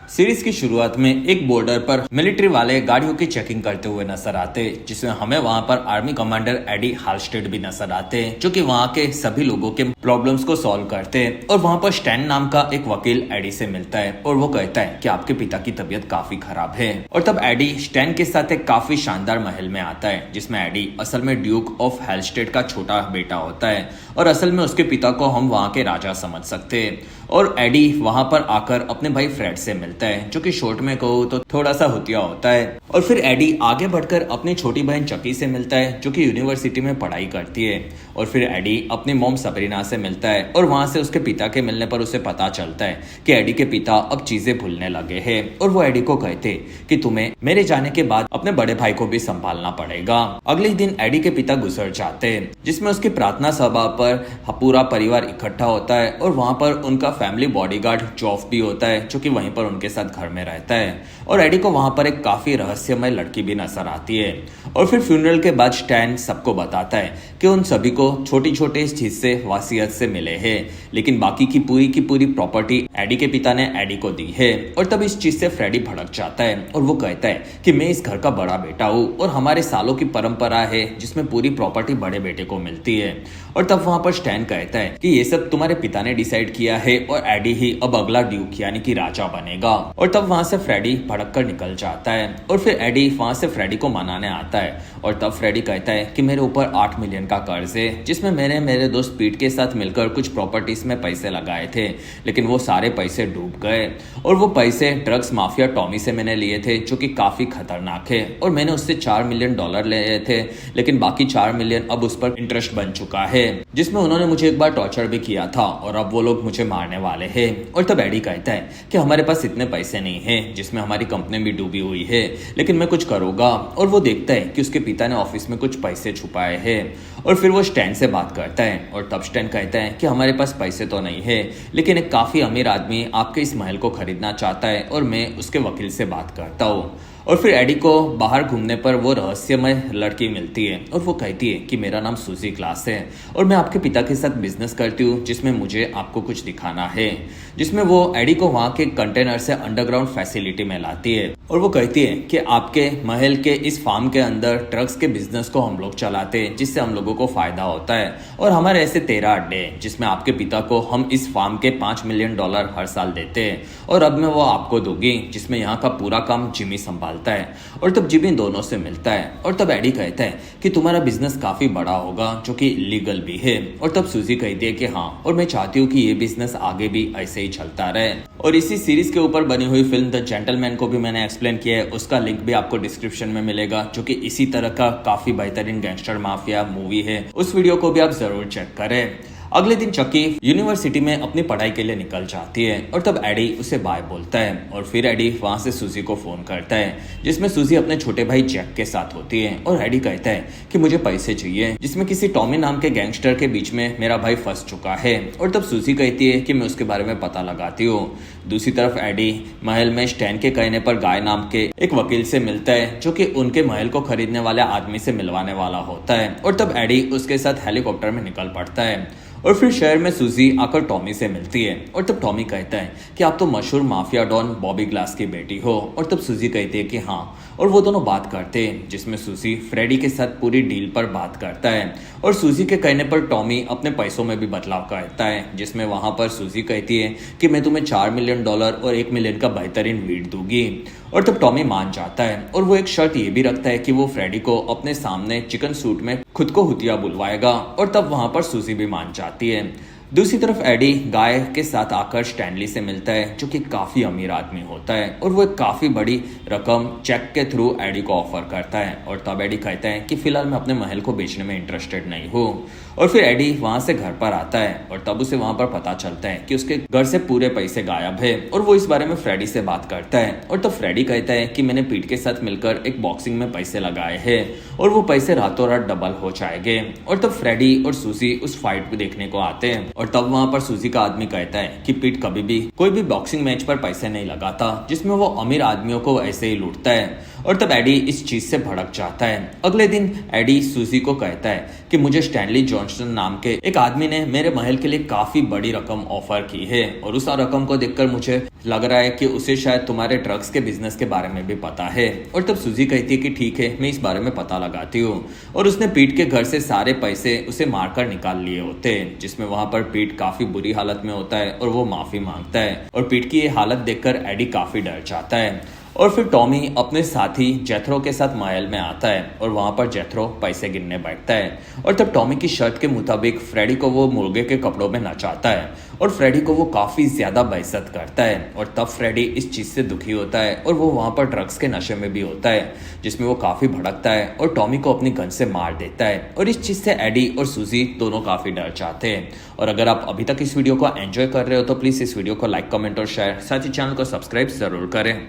Series की शुरुआत में एक बॉर्डर पर मिलिट्री वाले गाड़ियों की चेकिंग करते हुए नजर आते, जिसमें हमें वहां पर आर्मी कमांडर एडी हालस्टेड भी नजर आते, जो कि वहां के सभी लोगों के प्रॉब्लम्स को सॉल्व करते। और वहां पर स्टैन नाम का एक वकील एडी से मिलता है और वो कहता है कि आपके पिता की तबीयत काफी खराब है। और तब एडी स्टैन के साथ एक काफी शानदार महल में आता है, जिसमें एडी असल में ड्यूक ऑफ हेल्स्टेड का छोटा बेटा होता है और असल में उसके पिता को हम वहां के राजा समझ सकते हैं। और एडी वहां पर आकर अपने भाई फ्रेड से मिलता है, जो कि शॉर्ट में कहूँ तो थोड़ा सा हुतिया होता है। और फिर एडी आगे बढ़कर अपनी छोटी बहन चकी से मिलता है, जो कि यूनिवर्सिटी में पढ़ाई करती है। और फिर एडी अपनी मॉम सबरीना से मिलता है और वहां से उसके पिता के मिलने पर उसे पता चलता है कि एडी के पिता अब चीजें भूलने लगे हैं। और वो एडी को कहते कि तुम्हें मेरे जाने के बाद अपने बड़े भाई को भी संभालना पड़ेगा। अगले दिन एडी के पिता गुजर जाते हैं, जिसमें उसकी प्रार्थना सभा पर पूरा परिवार इकट्ठा होता है और वहां पर उनका फैमिली बॉडीगार्ड जॉफ भी होता है, जो कि वहीं पर उनके साथ घर में रहता है। और एडी को वहां पर एक काफी रहस्यमय लड़की भी नजर आती है। और फिर फ्यूनरल के बाद स्टैन सबको बताता है कि उन सभी को छोटी छोटे हिस्से वसीयत से मिले हैं, लेकिन बाकी की पूरी प्रॉपर्टी एडी के पिता ने एडी को दी है। और तब इस चीज से फ्रेडी भड़क जाता है और वो कहता है कि मैं इस घर का बड़ा बेटा हूँ और हमारे सालों की परंपरा है जिसमें पूरी प्रॉपर्टी बड़े बेटे को मिलती है। और तब वहां पर स्टैन कहता है कि ये सब तुम्हारे पिता ने डिसाइड किया है और एडी ही अब अगला ड्यूक यानी कि राजा बनेगा। और तब वहां से फ्रेडी भड़क कर निकल जाता है और फिर एडी वहां से फ्रेडी को मनाने आता है। और तब फ्रेडी कहता है कि मेरे ऊपर 8 मिलियन का कर्ज है, जिसमें मैंने मेरे दोस्त पीट के साथ मिलकर कुछ प्रॉपर्टीज में पैसे लगाए थे, लेकिन वो सारे पैसे डूब गए। और वो पैसे ड्रग्स माफिया टॉमी से मैंने लिए थे, जो कि काफी खतरनाक है। और मैंने उससे $4 मिलियन लिए थे, लेकिन बाकी 4 मिलियन अब उस पर इंटरेस्ट बन चुका है, जिसमें उन्होंने मुझे एक बार टॉर्चर भी किया था और अब वो लोग मुझे मारने वाले हैं। और तब एडी कहता है कि हमारे पास इतने पैसे नहीं हैं, जिसमें हमारी कंपनी भी डूबी हुई है, लेकिन मैं कुछ करूंगा। और वो देखता है कि उसके पिता ने ऑफिस में कुछ पैसे छुपाए हैं। और फिर वो स्टैन से बात करता है और तब स्टैन कहता है कि हमारे पास पैसे तो नहीं है, लेकिन एक काफी अमीर आदमी आपके इस महल को खरीदना चाहता है और मैं उसके वकील से बात करता हूँ। और फिर एडी को बाहर घूमने पर वो रहस्यमय लड़की मिलती है और वो कहती है कि मेरा नाम सूजी क्लास है और मैं आपके पिता के साथ बिजनेस करती हूँ, जिसमें मुझे आपको कुछ दिखाना है। जिसमें वो एडी को वहां के कंटेनर से अंडरग्राउंड फैसिलिटी में लाती है और वो कहती है कि आपके महल के इस फार्म के अंदर ड्रग्स के बिजनेस को हम लोग चलाते हैं, जिससे हम लोगों को फायदा होता है। और हमारे ऐसे 13 अड्डे हैं, जिसमें आपके पिता को हम इस फार्म के $5 मिलियन हर साल देते हैं और अब मैं वो आपको दूंगी, जिसमें यहाँ का पूरा काम जिमी संभालता है। और तब जिमी दोनों से मिलता है और तब एडी कहता है कि तुम्हारा बिजनेस काफी बड़ा होगा, जो कि लीगल भी है। और तब सूजी कहती है कि हाँ, और मैं चाहती हूँ कि ये बिजनेस आगे भी ऐसे ही चलता रहे। और इसी सीरीज के ऊपर बनी हुई फिल्म द जेंटलमैन को भी मैंने एक्सप्लेन किया है, उसका लिंक भी आपको डिस्क्रिप्शन में मिलेगा, जो कि इसी तरह का काफी बेहतरीन गैंगस्टर माफिया मूवी है। उस वीडियो को भी आप जरूर चेक करें। अगले दिन चकी यूनिवर्सिटी में अपनी पढ़ाई के लिए निकल जाती है और तब एडी उसे बाय बोलता है। और फिर एडी वहां से सूजी को फोन करता है, जिसमें सूजी अपने छोटे भाई जैक के साथ होती है। और एडी कहता है कि मुझे पैसे चाहिए, जिसमें किसी टॉमी नाम के गैंगस्टर के बीच में मेरा भाई फंस चुका है। और तब सूजी कहती है कि मैं उसके बारे में पता लगाती हूँ। दूसरी तरफ एडी महल में स्टैन के कहने पर गाय नाम के एक वकील से मिलता है, जो कि उनके महल को खरीदने वाले आदमी से मिलवाने वाला होता है। और तब एडी उसके साथ हेलीकॉप्टर में निकल पड़ता है। और फिर शहर में सूजी आकर टॉमी से मिलती है और तब टॉमी कहता है कि आप तो मशहूर माफिया डॉन बॉबी ग्लास की बेटी हो। और तब सूजी कहती है कि हाँ, और वो दोनों बात करते हैं, जिसमें सूजी फ्रेडी के साथ पूरी डील पर बात करता है। और सूजी के कहने पर टॉमी अपने पैसों में भी बदलाव करता है, जिसमें वहां पर सूजी कहती है कि मैं तुम्हें $4 मिलियन और $1 मिलियन का बेहतरीन वीट दूंगी। और तब टॉमी मान जाता है और वो एक शर्त ये भी रखता है कि वो फ्रेडी को अपने सामने चिकन सूट में खुद को हुतिया बुलवाएगा। और तब वहां पर सूजी भी मान जाती है। दूसरी तरफ एडी गाय के साथ आकर स्टैनली से मिलता है, जो कि काफी अमीर आदमी होता है और वो एक काफी बड़ी रकम चेक के थ्रू एडी को ऑफर करता है। और तब एडी कहता है कि फिलहाल मैं अपने महल को बेचने में इंटरेस्टेड नहीं हूँ। और फिर एडी वहां से घर पर आता है और तब उसे वहां पर पता चलता है कि उसके घर से पूरे पैसे गायब है। और वो इस बारे में फ्रेडी से बात करता है और तब फ्रेडी कहता है कि मैंने पीट के साथ मिलकर एक बॉक्सिंग में पैसे लगाए हैं और वो पैसे रातों रात डबल हो जाएंगे। और तब फ्रेडी और सूजी उस फाइट को देखने को आते हैं और तब वहां पर सूजी का आदमी कहता है कि पीट कभी भी कोई भी बॉक्सिंग मैच पर पैसे नहीं लगाता, जिसमें वो अमीर आदमियों को ऐसे ही लूटता है। और तब एडी इस चीज से भड़क जाता है। अगले दिन एडी सूजी को कहता है कि मुझे स्टैनली जॉनसन नाम के एक आदमी ने मेरे महल के लिए काफी बड़ी रकम ऑफर की है और उस रकम को देखकर मुझे लग रहा है कि उसे शायद तुम्हारे ड्रग्स के बिजनेस के बारे में भी पता है। और तब सूजी कहती है कि ठीक है, मैं इस बारे में पता लगाती हूँ। और उसने पीट के घर से सारे पैसे उसे मारकर निकाल लिए होते, जिसमें वहां पर पीट काफी बुरी हालत में होता है और वो माफी मांगता है। और पीट की ये हालत देखकर एडी काफी डर जाता है। और फिर टॉमी अपने साथी जेथरो के साथ महल में आता है और वहां पर जेथरो पैसे गिनने बैठता है। और तब टॉमी की शर्त के मुताबिक फ्रेडी को वो मुर्गे के कपड़ों में नचाता है और फ्रेडी को वो काफी ज्यादा बेइज्जत करता है। और तब फ्रेडी इस चीज से दुखी होता है और वो वहां पर ड्रग्स के नशे में भी होता है, जिसमें वो काफी भड़कता है और टॉमी को अपनी गन से मार देता है। और इस चीज से एडी और सूजी दोनों काफी डर जाते हैं। और अगर आप अभी तक इस वीडियो को एंजॉय कर रहे हो तो प्लीज इस वीडियो को लाइक, कमेंट और शेयर, साथ ही चैनल को सब्सक्राइब जरूर करें।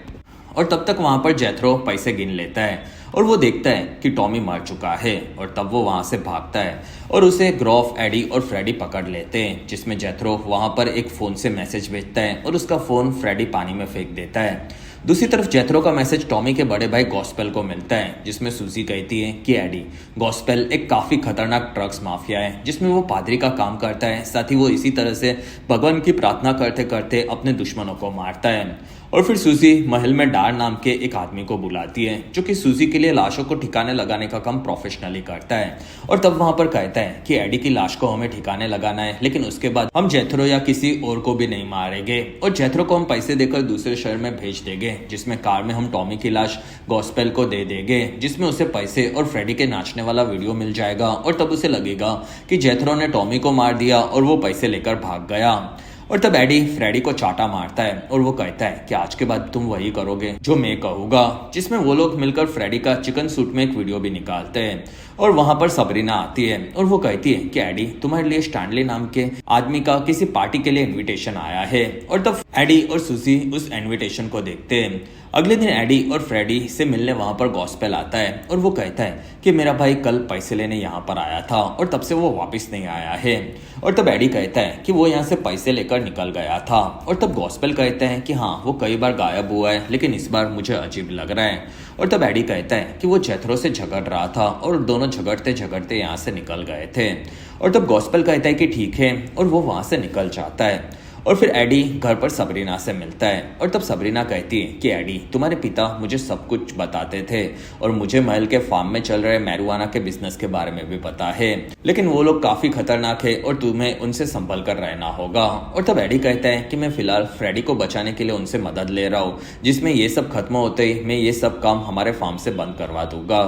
और तब तक वहां पर जेथरो पैसे गिन लेता है और वो देखता है कि टॉमी मर चुका है। और तब वो वहां से भागता है और उसे ग्रॉफ, एडी और फ्रेडी पकड़ लेते हैं, जिसमें जेथरो वहां पर एक फोन से मैसेज भेजता है और उसका फोन फ्रेडी पानी में फेंक देता है। दूसरी तरफ जेथरो का मैसेज टॉमी के बड़े भाई गॉस्पेल को मिलता है, जिसमें सूजी कहती है कि एडी, गॉस्पेल एक काफी खतरनाक ड्रग्स माफिया है, जिसमें वो पादरी का काम करता है। साथ ही वो इसी तरह से भगवान की प्रार्थना करते करते अपने दुश्मनों को मारता है। और फिर सूजी महल में डार नाम के एक आदमी को बुलाती है, जो कि सूजी के लिए लाशों को ठिकाने लगाने का काम प्रोफेशनली करता है। और तब वहां पर कहता है कि एडी की लाश को हमें ठिकाने लगाना है, लेकिन उसके बाद हम जेथरो या किसी और को भी नहीं मारेंगे और जेथरो को हम पैसे देकर दूसरे शहर में भेज देंगे, जिसमें कार में हम टॉमी की लाश गॉस्पेल को दे देंगे, जिसमें उसे पैसे और फ्रेडी के नाचने वाला वीडियो मिल जाएगा। और तब उसे लगेगा कि जेथरो ने टॉमी को मार दिया और वो पैसे लेकर भाग गया। और तब एडी फ्रेडी को चाटा मारता है और वो कहता है कि आज के बाद तुम वही करोगे जो मैं कहूंगा, जिसमें वो लोग मिलकर फ्रेडी का चिकन सूट में एक वीडियो भी निकालते हैं। और वहां पर सबरीना आती है और वो कहती है कि एडी, तुम्हारे लिए स्टैनली नाम के आदमी का किसी पार्टी के लिए इनविटेशन आया है। और तब एडी और सूजी उस इनविटेशन को देखते हैं। अगले दिन एडी और फ्रेडी से मिलने वहां पर गॉस्पेल आता है और वो कहता है कि मेरा भाई कल पैसे लेने यहाँ पर आया था और तब से वो वापस नहीं आया है। और तब एडी कहता है कि वो यहाँ से पैसे लेकर निकल गया था। और तब गॉस्पेल कहते हैं कि हाँ, वो कई बार गायब हुआ है, लेकिन इस बार मुझे अजीब लग रहा है। और तब एडी कहता है कि वो जेथरो से झगड़ रहा था और दोनों झगड़ते झगड़ते यहाँ से निकल गए थे। और तब गॉस्पेल कहता है कि ठीक है, और वो वहां से निकल जाता है। और फिर एडी घर पर सबरीना से मिलता है और तब सबरीना कहती है कि एडी, तुम्हारे पिता मुझे सब कुछ बताते थे और मुझे महल के फार्म में चल रहे मैरिजुआना के बिजनेस के बारे में भी पता है, लेकिन वो लोग काफी खतरनाक है और तुम्हें उनसे संभल कर रहना होगा। और तब एडी कहता है कि मैं फिलहाल फ्रेडी को बचाने के लिए उनसे मदद ले रहा हूँ, जिसमें ये सब खत्म होते ही मैं ये सब काम हमारे फार्म से बंद करवा दूंगा।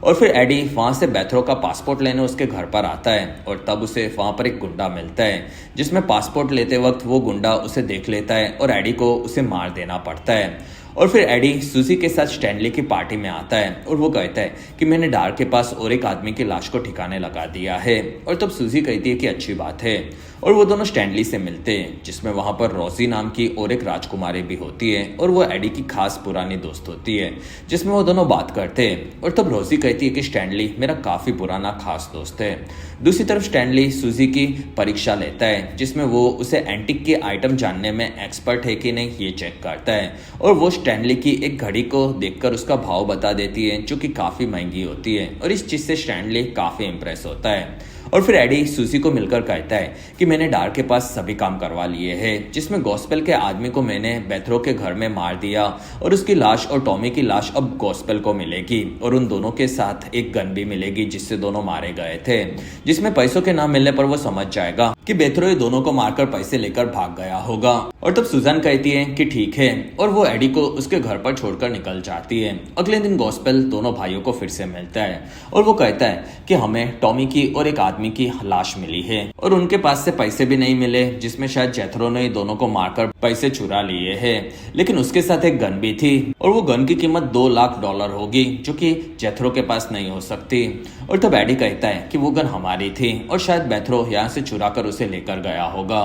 और फिर एडी वहां से बेथरो का पासपोर्ट लेने उसके घर पर आता है और तब उसे वहां पर एक गुंडा मिलता है, जिसमें पासपोर्ट लेते वक्त वो गुंडा उसे देख लेता है और एडी को उसे मार देना पड़ता है। और फिर एडी सूजी के साथ स्टैनली की पार्टी में आता है और वो कहता है कि मैंने डार के पास और एक आदमी की लाश को ठिकाने लगा दिया है। और तब सूजी कहती है कि अच्छी बात है। और वो दोनों स्टैनली से मिलते हैं, जिसमें वहां पर रोजी नाम की और एक राजकुमारी भी होती है और वो एडी की खास पुरानी दोस्त होती है, जिसमें वो दोनों बात करते हैं। और तब रोजी कहती है कि स्टैनली मेरा काफी पुराना खास दोस्त है। दूसरी तरफ स्टैनली सूजी की परीक्षा लेता है, जिसमें वो उसे एंटिक के आइटम जानने में एक्सपर्ट है कि नहीं ये चेक करता है। और वो स्टैनली की एक घड़ी को देखकर उसका भाव बता देती है, जो कि काफी महंगी होती है। और इस चीज से स्टैनली काफी इंप्रेस होता है। और फिर एडी सूजी को मिलकर कहता है कि मैंने डार के पास सभी काम करवा लिए हैं, जिसमें गॉस्पेल के आदमी को मैंने बेथरो के घर में मार दिया और उसकी लाश और टॉमी की लाश अब गॉस्पेल को मिलेगी और उन दोनों के साथ एक गन भी मिलेगी जिससे दोनों मारे गए थे, जिसमें पैसों के ना मिलने पर वो समझ जाएगा कि बेथरो ये दोनों को मारकर पैसे लेकर भाग गया होगा। और तब सुजान कहती है कि ठीक है और वो एडी को उसके घर पर छोड़कर निकल जाती है। अगले दिन गॉस्पेल दोनों भाइयों को फिर से मिलता है और वो कहता है कि हमें टॉमी की और एक आदमी की लाश मिली है और उनके पास से पैसे भी नहीं मिले, जिसमें शायद जेथरो ने दोनों को मारकर पैसे चुरा लिए हैं, लेकिन उसके साथ एक गन भी थी और वो गन की कीमत $2 लाख होगी, जो कि जेथरो के पास नहीं हो सकती। और तब एडी कहता है कि वो गन हमारी थी और शायद बेथरो यहाँ से चुरा कर उसे लेकर गया होगा।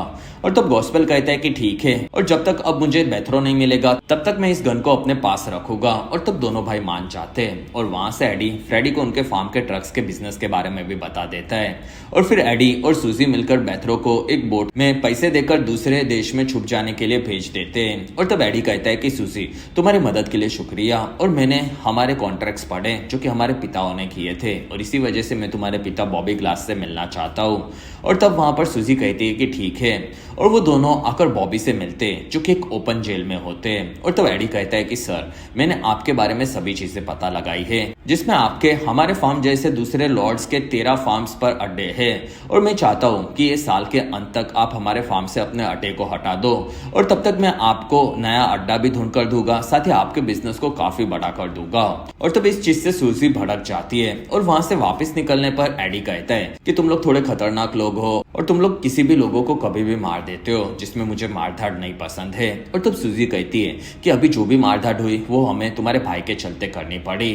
और तब गॉस्पेल कहता है कि ठीक है और जब तक अब मुझे बेथरो नहीं मिलेगा तब तक मैं इस गन को अपने पास रखूंगा। और तब दोनों भाई मान जाते हैं और वहां से एडी फ्रेडी को उनके फार्म के ड्रग्स के बिजनेस के बारे में भी बता देता है और फिर एडी और सूजी मिलकर बेथरो को एक बोट में पैसे देकर दूसरे देश में छुप जाने के लिए भेज देते हैं। और तब एडी कहता है कि सूजी, तुम्हारी मदद के लिए शुक्रिया, और मैंने हमारे कॉन्ट्रैक्ट्स पढ़े जो कि हमारे पिताओं ने किए थे, और इसी वजह से मैं तुम्हारे पिता बॉबी ग्लास से मिलना चाहता हूँ। और तब वहां पर सूजी कहती है कि ठीक है, और वो दोनों आकर बॉबी से मिलते हैं जो कि एक ओपन जेल में होते हैं। और तब एडी कहता है कि सर, मैंने आपके बारे में सभी चीजें पता लगाई है, जिसमें आपके हमारे फार्म जैसे दूसरे लॉर्ड्स के 13 फार्म्स पर अड्डे हैं, और मैं चाहता हूँ कि ये साल के अंत तक आप हमारे फार्म से अपने अड्डे को हटा दो, और तब तक मैं आपको नया अड्डा भी ढूंढ कर दूंगा, साथ ही आपके बिजनेस को काफी बड़ा कर दूंगा। और तब इस चीज से सूजी भड़क जाती है, और वहां से वापस निकलने पर एडी कहता है कि तुम लोग थोड़े खतरनाक लोग हो, और तुम लोग किसी भी लोगों को कभी भी मार देते हो, जिसमें मुझे मारधाड़ नहीं पसंद है। और तब सूजी कहती है कि अभी जो भी मारधाड़ हुई वो हमें तुम्हारे भाई के चलते करनी पड़ी।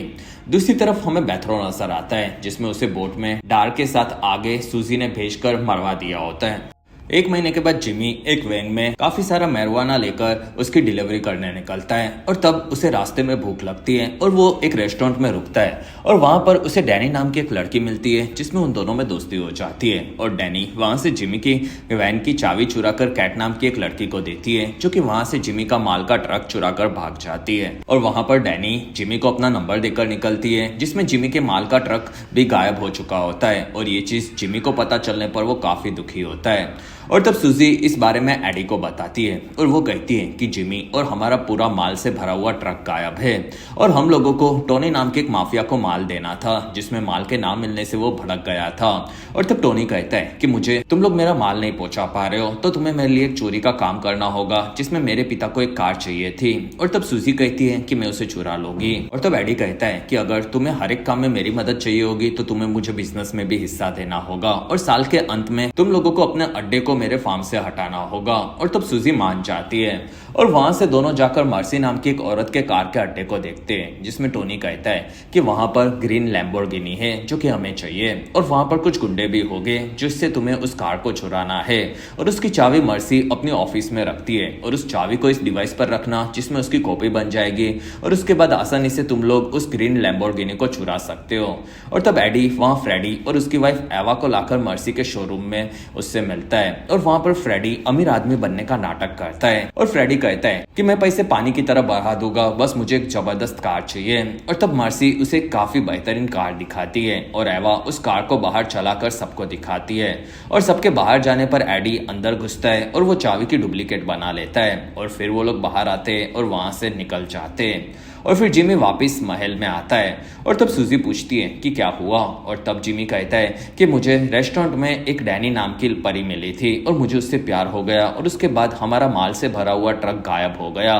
दूसरी तरफ हमें बेथरो नजर आता है, जिसमें उसे बोट में डार्क के साथ आगे सूजी ने भेजकर मरवा दिया होता है। एक महीने के बाद जिमी एक वैन में काफी सारा मैरिजुआना लेकर उसकी डिलीवरी करने निकलता है, और तब उसे रास्ते में भूख लगती है और वो एक रेस्टोरेंट में रुकता है, और वहां पर उसे डैनी नाम की एक लड़की मिलती है, जिसमें उन दोनों में दोस्ती हो जाती है। और डैनी वहां से जिमी की वैन की चाबी चुरा कर कैट नाम की एक लड़की को देती है, जो कि वहां से जिमी का माल का ट्रक चुरा कर भाग जाती है। और वहां पर डैनी जिमी को अपना नंबर देकर निकलती है, जिसमें जिमी के माल का ट्रक भी गायब हो चुका होता है, और ये चीज जिमी को पता चलने पर वो काफी दुखी होता है। और तब सूजी इस बारे में एडी को बताती है, और वो कहती है कि जिमी और हमारा पूरा माल से भरा हुआ ट्रक गायब है, और हम लोगों को टोनी नाम के एक माफिया को माल देना था, जिसमें माल के ना मिलने से वो भड़क गया था। और तब टोनी कहता है कि मुझे तुम लोग मेरा माल नहीं पहुंचा पा रहे हो, तो तुम्हें मेरे लिए एक चोरी का काम करना होगा, जिसमें मेरे पिता को एक कार चाहिए थी। और तब सूजी कहती है कि मैं उसे चुरा लूंगी। और तब एडी कहता है कि अगर तुम्हें हर एक काम में मेरी मदद चाहिए होगी तो तुम्हें मुझे बिजनेस में भी हिस्सा देना होगा, और साल के अंत में तुम लोगों को अपने अड्डे को मेरे फार्म से हटाना होगा। और तब सूजी मान जाती है, और वहां से दोनों जाकर मर्सी नाम की एक औरत के कार के अड्डे को देखते हैं, जिसमें टोनी कहता है कि वहां पर ग्रीन लैम्बोर्गिनी है जो कि हमें चाहिए, और वहां पर कुछ गुंडे भी होंगे जिससे तुम्हें उस कार को चुराना है। और उसकी चाबी मर्सी अपने ऑफिस में रखती है, और उस चाबी को इस डिवाइस पर रखना जिसमें उसकी कॉपी बन जाएगी, और उसके बाद आसानी से तुम लोग उस ग्रीन लैम्बोर्गिनी को चुरा सकते हो। और तब एडी वहां फ्रेडी और उसकी वाइफ एवा को लाकर मर्सी के शोरूम में उससे मिलता है, और वहां पर फ्रेडी अमीर आदमी बनने का नाटक करता है, और फ्रेडी कहता है कि मैं पैसे पानी की तरह बहा दूंगा, बस मुझे एक जबरदस्त कार चाहिए। और तब मर्सी उसे काफी बेहतरीन कार दिखाती है, और एवा उस कार को बाहर चलाकर सबको दिखाती है, और सबके बाहर जाने पर एडी अंदर घुसता है और वो चाबी की डुप्लीकेट बना लेता है, और फिर वो लोग बाहर आते हैं और वहां से निकल जाते हैं। और फिर जिमी वापस महल में आता है, और तब सूजी पूछती है कि क्या हुआ। और तब जिमी कहता है कि मुझे रेस्टोरेंट में एक डैनी नाम की परी मिली थी, और मुझे उससे प्यार हो गया, और उसके बाद हमारा माल से भरा हुआ ट्रक गायब हो गया।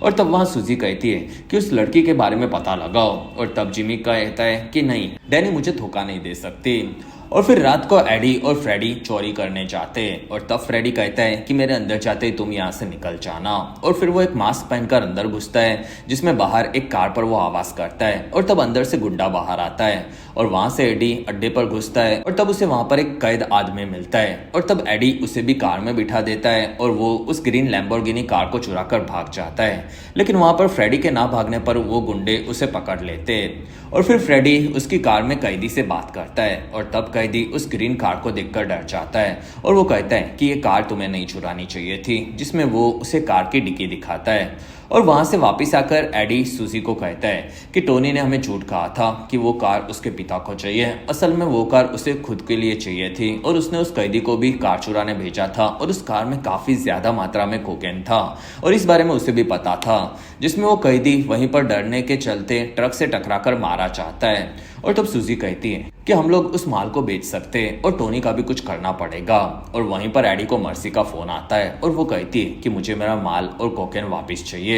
और तब वहां सूजी कहती है कि उस लड़की के बारे में पता लगाओ। और तब जिमी कहता है कि नहीं, डैनी मुझे धोखा नहीं दे सकती। और फिर रात को एडी और फ्रेडी चोरी करने जाते हैं, और तब फ्रेडी कहता है कि मेरे अंदर जाते ही तुम यहाँ से निकल जाना। और फिर वो एक मास्क पहनकर अंदर घुसता है, जिसमें बाहर एक कार पर वो आवाज करता है, और तब अंदर से गुंडा बाहर आता है, और वहां से एडी अड्डे पर घुसता है, और तब उसे वहां पर एक कैद आदमी मिलता है, और तब एडी उसे भी कार में बिठा देता है, और वो उस ग्रीन लैम्बोर्गिनी कार को चुरा कर भाग जाता है। लेकिन वहां पर फ्रेडी के ना भागने पर वो गुंडे उसे पकड़ लेते हैं, और फिर फ्रेडी उसकी कार में कैदी से बात करता है, और तब कैदी उस ग्रीन कार को देखकर डर जाता है, और वो कहता है कि ये कार तुम्हें नहीं चुरानी चाहिए थी, जिसमें वो उसे कार की डिक्की दिखाता है। और वहां से वापस आकर एडी सूजी को कहता है कि टोनी ने हमें झूठ कहा था कि वो कार उसके पिता को चाहिए, असल में वो कार उसे खुद के लिए चाहिए थी, और उसने उस कैदी को भी कार चुराने भेजा था, और उस कार में काफी ज्यादा मात्रा में कोकेन था, और इस बारे में उसे भी पता था, जिसमें वो कैदी वहीं पर डरने के चलते ट्रक से टकराकर मारा चाहता है। और तब सूजी कहती है कि हम लोग उस माल को बेच सकते हैं, और टोनी का भी कुछ करना पड़ेगा। और वहीं पर एडी को मर्सी का फोन आता है, और वो कहती है कि मुझे मेरा माल और कोकेन वापस चाहिए,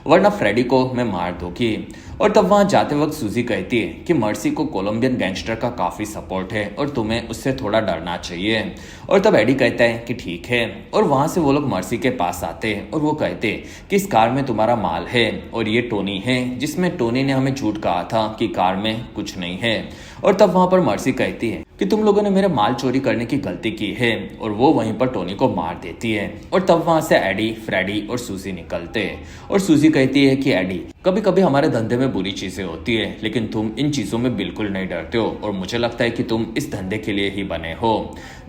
वरना फ्रेडी को मैं मार दूंगी। और तब वहां जाते वक्त सूजी कहती है कि मर्सी को कोलंबियन गैंगस्टर का काफी सपोर्ट है, और तुम्हें उससे थोड़ा डरना चाहिए। और तब एडी कहता है कि ठीक है, और वहां से वो लोग मर्सी के पास आते हैं, और वो कहते हैं कि इस कार में तुम्हारा माल है, और ये टोनी है, जिसमें टोनी ने हमें झूठ कहा था कि कार में कुछ नहीं है। और तब वहां पर मर्सी कहती है कि तुम लोगों ने मेरे माल चोरी करने की गलती की है, और वो वहीं पर टोनी को मार देती है। और तब वहां से एडी, फ्रेडी और सूजी निकलते हैं और सूजी कहती है कि एडी, कभी कभी हमारे धंधे में बुरी चीजें होती है, लेकिन तुम इन चीजों में बिल्कुल नहीं डरते हो और मुझे लगता है कि तुम इस धंधे के लिए ही बने हो।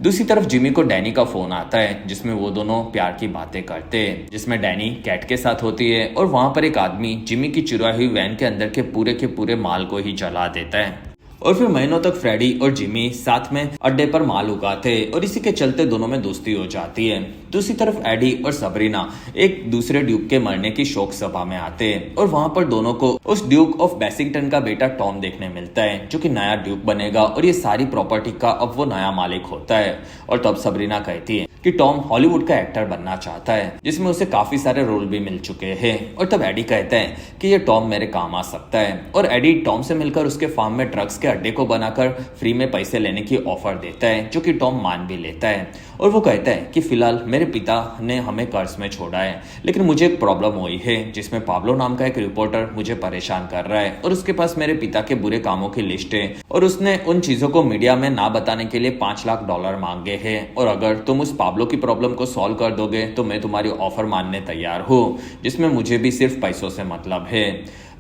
दूसरी तरफ जिमी को डैनी का फोन आता है जिसमें वो दोनों प्यार की बातें करते हैं, जिसमें डैनी कैट के साथ होती है और वहां पर एक आदमी जिमी की चुराई हुई वैन के अंदर के पूरे माल को ही जला देता है। और फिर महीनों तक फ्रेडी और जिमी साथ में अड्डे पर माल उगाते और इसी के चलते दोनों में दोस्ती हो जाती है। दूसरी तरफ एडी और सबरीना एक दूसरे ड्यूक के मरने की शोक सभा में आते हैं और वहां पर दोनों को उस ड्यूक ऑफ बेसिंगटन का बेटा टॉम देखने मिलता है जो कि नया ड्यूक बनेगा और ये सारी प्रॉपर्टी का अब वो नया मालिक होता है। और तब सबरीना कहती है कि टॉम हॉलीवुड का एक्टर बनना चाहता है जिसमें उसे काफी सारे रोल भी मिल चुके हैं। और तब एडी कहता है कि ये टॉम मेरे काम आ सकता है और एडी टॉम से मिलकर उसके फार्म में ड्रग्स के अड्डे को बनाकर फ्री में पैसे लेने की ऑफर देता है जो कि टॉम मान भी लेता है। और वो कहता है कि फिलहाल मेरे पिता ने हमें कर्ज में छोड़ा है, लेकिन मुझे एक प्रॉब्लम हुई है जिसमें पाब्लो नाम का एक रिपोर्टर मुझे परेशान कर रहा है और उसके पास मेरे पिता के बुरे कामों की लिस्ट है और उसने उन चीजों को मीडिया में ना बताने के लिए $5 लाख मांगे हैं। और अगर तुम उस पाब्लो की प्रॉब्लम को सॉल्व कर दोगे तो मैं तुम्हारी ऑफर मानने तैयार हूँ, जिसमें मुझे भी सिर्फ पैसों से मतलब है।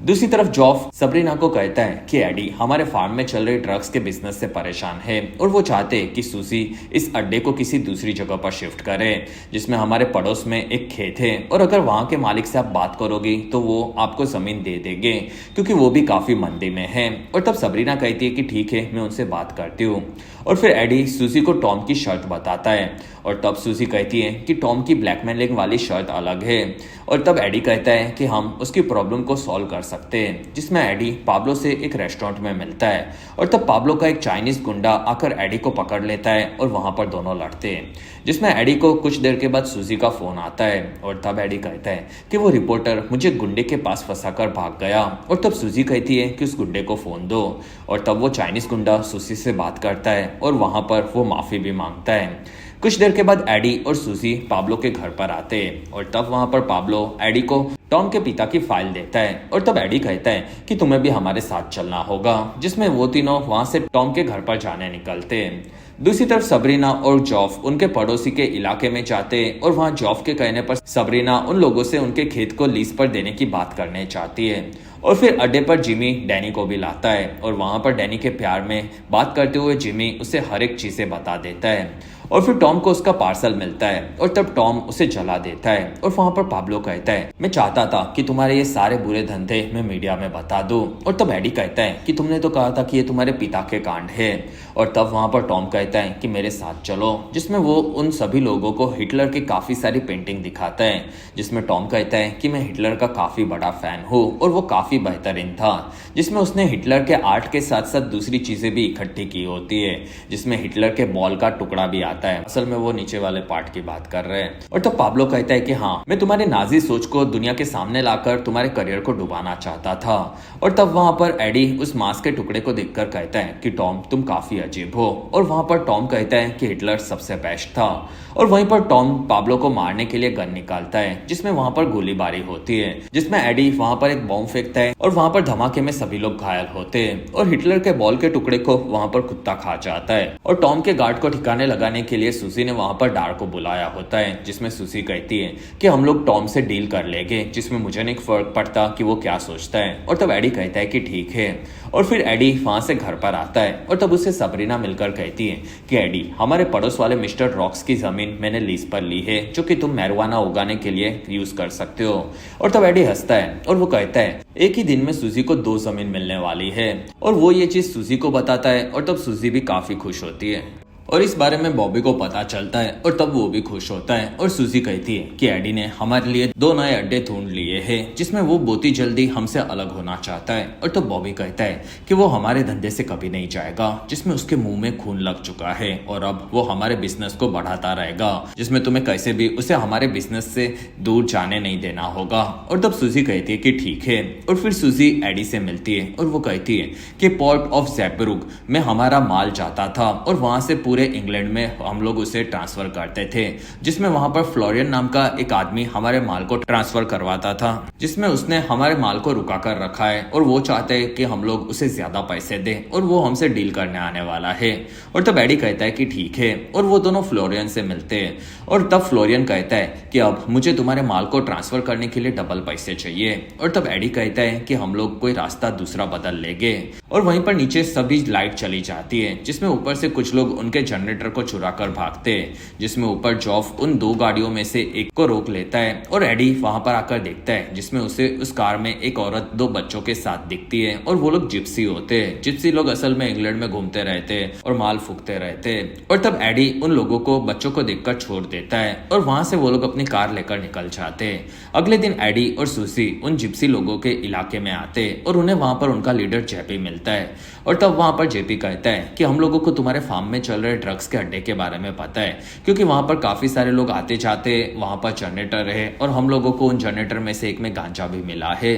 दूसरी तरफ जॉफ सबरीना को कहता है कि एडी हमारे फार्म में चल रहे ड्रग्स के बिजनेस से परेशान है और वो चाहते हैं कि सूजी इस अड्डे को किसी दूसरी जगह पर शिफ्ट करे जिसमें हमारे पड़ोस में एक खेत है और अगर वहां के मालिक से आप बात करोगी तो वो आपको जमीन दे देंगे क्योंकि वो भी काफी मंदी में है। और तब सबरीना कहती है कि ठीक है, मैं उनसे बात करती हूँ। और फिर एडी सूजी को टॉम की शर्त बताता है और तब सूजी कहती है कि टॉम की ब्लैकमेलिंग वाली शर्त अलग है। और तब एडी कहता है कि हम उसकी प्रॉब्लम को सॉल्व कर सकते हैं, जिसमें एडी पाब्लो से एक रेस्टोरेंट में मिलता है और तब पाब्लो का एक चाइनीज गुंडा आकर एडी को पकड़ लेता है और वहां पर दोनों लड़ते हैं, जिसमें एडी को कुछ देर के बाद सूजी का फोन आता है और तब एडी कहता है कि वो रिपोर्टर मुझे गुंडे के पास फंसाकर भाग गया। और तब सूजी कहती है कि उस गुंडे को फोन दो और तब वो चाइनीज गुंडा सूजी से बात करता है और वहां पर वो माफी भी मांगता है। कुछ देर के बाद एडी और सूजी पाब्लो के घर पर आते हैं और तब वहां पर पाब्लो एडी को टॉम के पिता की फाइल देता है और तब एडी कहता है कि तुम्हें भी हमारे साथ चलना होगा, जिसमें वो तीनों वहां से टॉम के घर पर जाने निकलते हैं। दूसरी तरफ सबरीना और जॉफ उनके पड़ोसी के इलाके में जाते हैं और वहां जॉफ के कहने पर सबरीना उन लोगों से उनके खेत को लीज पर देने की बात करने चाहती है। और फिर अड्डे पर जिमी डैनी को भी लाता है और वहां पर डैनी के प्यार में बात करते हुए जिमी उसे हर एक चीजें बता देता है। और फिर टॉम को उसका पार्सल मिलता है और तब टॉम उसे जला देता है। और वहां पर पाब्लो कहता है मैं चाहता था कि तुम्हारे ये सारे बुरे धंधे मैं मीडिया में बता दूं। और तब एडी कहता है कि तुमने तो कहा था कि ये तुम्हारे पिता के कांड है। और तब वहां पर टॉम कहता है कि मेरे साथ चलो, जिसमें वो उन सभी लोगों को हिटलर की काफी सारी पेंटिंग दिखाता है, जिसमें टॉम कहता है कि मैं हिटलर का काफी बड़ा फैन हूँ और वो काफी बेहतरीन था, जिसमें उसने हिटलर के आर्ट के साथ साथ दूसरी चीजें भी इकट्ठी की होती है, जिसमें हिटलर के बॉल का टुकड़ा भी आता है। असल में वो नीचे वाले पार्ट की बात कर रहे हैं। और तब पाब्लो कहता है कि हाँ, मैं तुम्हारे नाजी सोच को दुनिया के सामने लाकर तुम्हारे करियर को डुबाना चाहता था। और तब वहां पर एडी उस मांस के टुकड़े को देखकर कहता है कि टॉम तुम काफी अजीब हो। और वहां पर टॉम कहता है कि हिटलर सबसे बेस्ट था। और वहीं पर टॉम पाब्लो को मारने के लिए गन निकालता है, जिसमें वहां पर गोलीबारी होती है, जिसमें एडी वहां पर एक बॉम्ब फेंकता है और वहां पर धमाके में सभी लोग घायल होते हैं और हिटलर के बॉल के टुकड़े को वहां पर कुत्ता खा जाता है। और टॉम के गार्ड को ठिकाने लगाने के लिए सूजी ने वहां पर डार को बुलाया होता है, जिसमें सूजी कहती है कि हम लोग टॉम से डील कर लेंगे, जिसमें मुझे नहीं फर्क पड़ता कि वो क्या सोचता है। और तब एडी कहता है कि ठीक है। और फिर एडी वहां से घर पर आता है और तब उसे सबरीना मिलकर कहती है कि एडी हमारे पड़ोस वाले मिस्टर रॉक्स की जमीन मैंने लीज पर ली है, जो कि तुम मैरिजुआना उगाने के लिए यूज कर सकते हो। और तब एडी हंसता है और वो कहता है एक ही दिन में सूजी को 2 जमीन मिलने वाली है। और वो ये चीज सूजी को बताता है और तब सूजी भी काफी खुश होती है और इस बारे में बॉबी को पता चलता है और तब वो भी खुश होता है। और सूजी कहती है कि एडी ने हमारे लिए 2 नए अड्डे ढूंढ लिए हैं, जिसमें वो बहुत ही जल्दी हमसे अलग होना चाहता है। और तब बॉबी कहता है कि वो हमारे धंधे से कभी नहीं जाएगा, जिसमें उसके मुंह में खून लग चुका है और अब वो हमारे बिजनेस को बढ़ाता रहेगा, जिसमें तुम्हें कैसे भी उसे हमारे बिजनेस से दूर जाने नहीं देना होगा। और तब सूजी कहती है कि ठीक है। और फिर सूजी एडी से मिलती है और वो कहती है कि पोर्ट ऑफ ज़ेबरूक में हमारा माल जाता था और वहां से पूरे पूरे इंग्लैंड में हम लोग उसे ट्रांसफर करते थे, जिसमें वहां पर फ्लोरियन नाम का एक आदमी हमारे माल को ट्रांसफर करवाता था, जिसमें उसने हमारे माल को रुका कर रखा है और वो चाहते हैं कि हम लोग उसे ज्यादा पैसे दें और वो हमसे डील करने आने वाला है। और तब एडी कहता है कि ठीक है, और वो दोनों फ्लोरियन से मिलते हैं। और तब फ्लोरियन कहता है कि अब मुझे तुम्हारे माल को ट्रांसफर करने के लिए डबल पैसे चाहिए। और तब एडी कहता है कि हम लोग कोई रास्ता दूसरा बदल लेंगे। और वहीं पर नीचे सभी लाइट चली जाती है, जिसमें ऊपर से कुछ लोग उनके जनरेटर को चुरा कर भागते हैं, जिसमें ऊपर जॉफ उन दो गाड़ियों में से एक को रोक लेता है और एडी वहां पर आकर देखता है, जिसमें उसे उस कार में एक औरत दो बच्चों के साथ दिखती है। और वो लोग जिप्सी होते हैं। जिप्सी लोग असल में इंग्लैंड में घूमते रहते हैं और माल फूकते रहते हैं। और तब एडी उन लोगों को बच्चों को देखकर छोड़ देता है और वहां से वो लोग अपनी कार लेकर निकल जाते हैं। अगले दिन एडी और सुसी उन जिप्सी लोगों के इलाके में आते हैं और उन्हें वहां पर उनका लीडर जेपी मिलता है। और तब वहां पर जेपी कहता है कि हम लोगों को तुम्हारे फार्म में चल रहे ड्रग्स के अड्डे के बारे में पता है, क्योंकि वहां पर काफी सारे लोग आते जाते, वहां पर जनरेटर है और हम लोगों को उन जनरेटर में से एक में गांजा भी मिला है।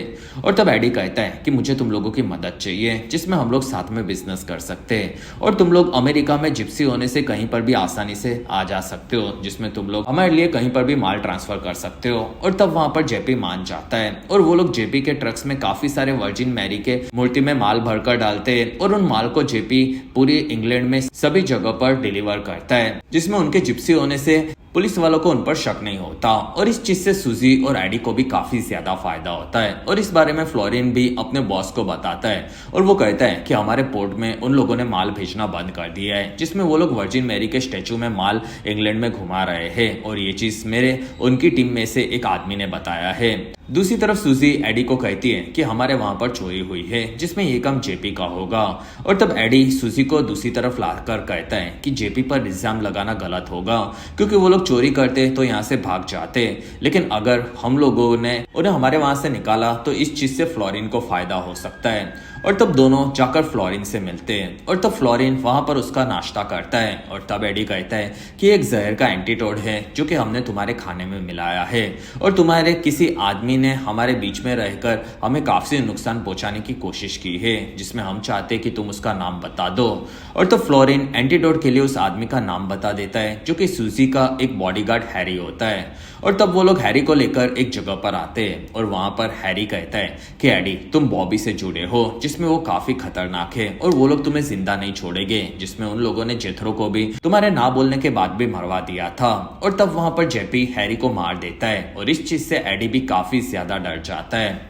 और तब एडी कहता है कि मुझे तुम लोगों की मदद चाहिए, जिसमें हम लोग साथ में बिजनेस कर सकते हैं और तुम लोग अमेरिका में जिप्सी होने से कहीं पर भी आसानी से आ जा सकते हो, जिसमें तुम लोग हमारे लिए कहीं पर भी माल ट्रांसफर कर सकते हो। और तब वहां पर जेपी मान जाता है और वो लोग जेपी के ट्रक्स में काफी सारे वर्जिन मैरी के मूर्ति में माल भरकर डालते हैं और उन माल को जेपी पूरी इंग्लैंड में सभी जगह पर डिलीवर करता है, जिसमें उनके जिप्सी होने से पुलिस वालों को उन पर शक नहीं होता। और इस चीज से सुजी और एडी को भी काफी ज्यादा फायदा होता है। और इस बारे में फ्लोरिन भी अपने बॉस को बताता है और वो कहता है कि हमारे पोर्ट में उन लोगों ने माल भेजना बंद कर दिया है, जिसमें वो लोग वर्जिन मैरी के स्टैचू में माल इंग्लैंड में घुमा रहे हैं। और ये चीज मेरे उनकी टीम में से एक आदमी ने बताया है। दूसरी तरफ सुजी एडी को कहती है कि हमारे वहां पर चोरी हुई है, जिसमें ये काम जेपी का होगा। और तब एडी सुजी को दूसरी तरफ लाकर कहता है कि जेपी पर इल्जाम लगाना गलत होगा, क्योंकि वो लोग चोरी करते तो यहाँ से भाग जाते, लेकिन अगर हम लोगों ने उन्हें हमारे वहां से निकाला तो इस चीज से फ्लोरिन को फायदा हो सकता है। और तब दोनों जाकर फ्लोरिन से मिलते हैं और तब फ्लोरिन वहां पर उसका नाश्ता करता है। और तब एडी कहता है कि एक जहर का एंटीडोट है जो कि हमने तुम्हारे खाने में मिलाया है और तुम्हारे किसी आदमी ने हमारे बीच में रहकर हमें काफी नुकसान पहुंचाने की कोशिश की है, जिसमें हम चाहते कि तुम उसका नाम बता दो। और तब फ्लोरिन एंटीडोट के लिए उस आदमी का नाम बता देता है, जो कि सुजी का एक बॉडीगार्ड हैरी होता है। और तब वो लोग हैरी को लेकर एक जगह पर आते हैं और वहां पर हैरी कहता है कि एडी तुम बॉबी से जुड़े हो, जिसमें वो काफी खतरनाक है और वो लोग तुम्हें जिंदा नहीं छोड़ेंगे, जिसमें उन लोगों ने जेथरो को भी तुम्हारे ना बोलने के बाद भी मरवा दिया था। और तब वहां पर जेपी हैरी को मार देता है और इस चीज से एडी भी काफी ज्यादा डर जाता है।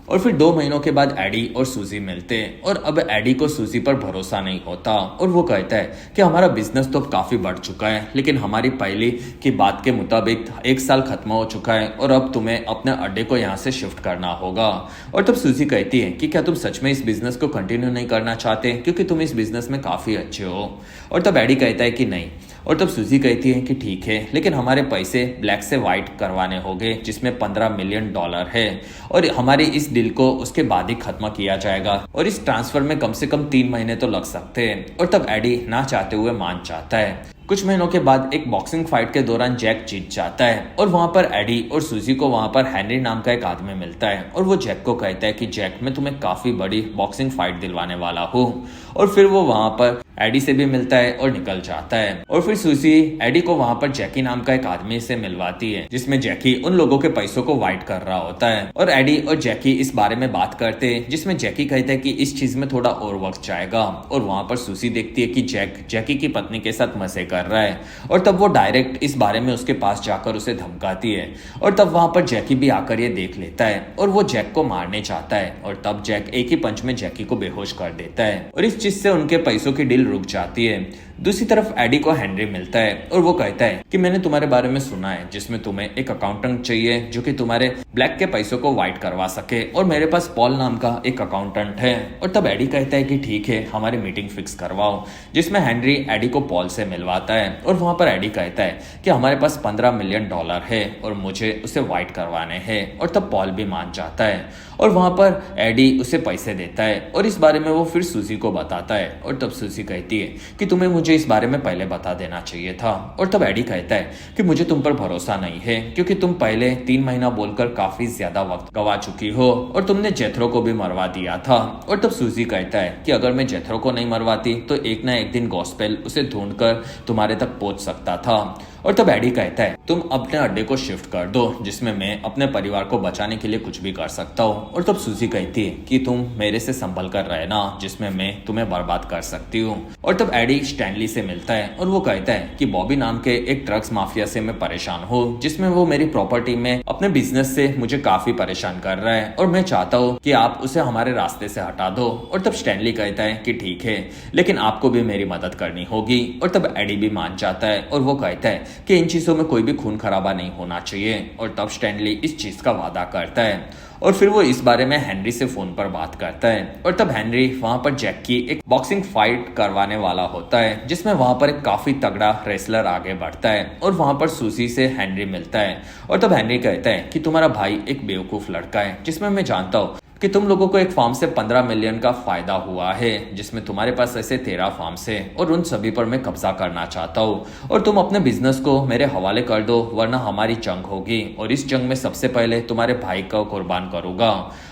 और फिर 2 महीनों के बाद एडी और सुजी मिलते हैं और अब एडी को सुजी पर भरोसा नहीं होता और वो कहता है कि हमारा बिजनेस तो अब काफी बढ़ चुका है, लेकिन हमारी पहली की बात के मुताबिक 1 साल खत्म हो चुका है और अब तुम्हें अपने अड्डे को यहाँ से शिफ्ट करना होगा। और तब सुजी कहती है कि क्या तुम सच में इस बिजनेस को कंटिन्यू नहीं करना चाहते, क्योंकि तुम इस बिजनेस में काफी अच्छे हो। और तब एडी कहता है कि नहीं। और तब सुजी कहती है कि ठीक है, लेकिन हमारे पैसे ब्लैक से व्हाइट करवाने होंगे, जिसमें $15 मिलियन है और हमारी इस डील को उसके बाद ही खत्म किया जाएगा और इस ट्रांसफर में कम से कम 3 महीने तो लग सकते हैं। और तब एडी ना चाहते हुए मान जाता है। कुछ महीनों के बाद एक बॉक्सिंग फाइट के दौरान जैक जीत जाता है और वहां पर एडी और सुजी को वहां पर हेनरी नाम का एक आदमी मिलता है और वो जैक को कहता है कि जैक मैं तुम्हें काफी बड़ी बॉक्सिंग फाइट दिलवाने वाला हूँ। और फिर वो वहां पर एडी से भी मिलता है और निकल जाता है। और फिर सुजी एडी को वहां पर जैकी नाम का एक आदमी से मिलवाती है, जिसमें जैकी उन लोगों के पैसों को वाइट कर रहा होता है। और एडी और जैकी इस बारे में बात करते हैं, जिसमें जैकी कहता है कि इस चीज में थोड़ा और वक्त जाएगा। और वहां पर सुजी देखती है कि जैकी की पत्नी के साथ मजे कर रहा है और तब वो डायरेक्ट इस बारे में उसके पास जाकर उसे धमकाती है। और तब वहां पर जैकी भी आकर ये देख लेता है और वो जैक को मारने चाहता है और तब जैक एक ही पंच में जैकी को बेहोश कर देता है और इस चीज से उनके पैसों की डील रुक जाती है। दूसरी तरफ एडी को हेनरी मिलता है और वो कहता है कि मैंने तुम्हारे बारे में सुना है, जिसमें तुम्हें एक अकाउंटेंट चाहिए जो कि तुम्हारे ब्लैक के पैसों को व्हाइट करवा सके और मेरे पास पॉल नाम का एक अकाउंटेंट है। और तब एडी कहता है कि ठीक है, हमारी मीटिंग फिक्स करवाओ, जिसमें हेनरी एडी को पॉल से मिलवाता है। और वहां पर एडी कहता है कि हमारे पास $15 मिलियन है और मुझे उसे व्हाइट करवाने हैं। और तब पॉल भी मान जाता है और वहां पर एडी उसे पैसे देता है और इस बारे में वो फिर सुजी को बताता है। और तब सुजी कहती है कि तुम्हें मुझे मुझे इस बारे में पहले बता देना चाहिए था। और तब एडी कहता है कि मुझे तुम पर भरोसा नहीं है, क्योंकि तुम पहले 3 महीना बोलकर काफी ज्यादा वक्त गवा चुकी हो और तुमने जेथरो को भी मरवा दिया था। और तब सूजी कहता है कि अगर मैं जेथरो को नहीं मरवाती तो एक ना एक दिन गॉस्पेल उसे ढूंढकर तुम्हारे तक पहुंच सकता था। और तब एडी कहता है तुम अपने अड्डे को शिफ्ट कर दो, जिसमें मैं अपने परिवार को बचाने के लिए कुछ भी कर सकता हूँ। और तब सूजी कहती है कि तुम मेरे से संभल कर रहना, जिसमें मैं तुम्हें बर्बाद कर सकती हूँ। और तब एडी स्टैनली से मिलता है और वो कहता है कि बॉबी नाम के एक ड्रग्स माफिया से मैं परेशान हूँ, जिसमें वो मेरी प्रॉपर्टी में अपने बिजनेस से मुझे काफी परेशान कर रहा है और मैं चाहता हूँ कि आप उसे हमारे रास्ते से हटा दो। और तब स्टैनली कहता है कि ठीक है, लेकिन आपको भी मेरी मदद करनी होगी। और तब एडी भी मान जाता है और वो कहता है कि इन चीजों में कोई भी खून खराबा नहीं होना चाहिए। और तब स्टैनली इस चीज का वादा करता है और फिर वो इस बारे में हेनरी से फोन पर बात करता है। और तब हेनरी वहां पर जैक की एक बॉक्सिंग फाइट करवाने वाला होता है, जिसमें वहां पर एक काफी तगड़ा रेसलर आगे बढ़ता है और वहां पर सूजी से हेनरी मिलता है। और तब हेनरी कहता है कि तुम्हारा भाई एक बेवकूफ लड़का है, जिसमें मैं जानता हूँ कि तुम लोगों को एक फार्म से 15 मिलियन का फायदा हुआ है, जिसमें तुम्हारे पास ऐसे 13 फार्म्स हैं और उन सभी पर मैं कब्जा करना चाहता हूँ और तुम अपने बिजनेस को मेरे हवाले कर दो, वरना हमारी जंग होगी और इस जंग में सबसे पहले तुम्हारे भाई को कुर्बान करूंगा।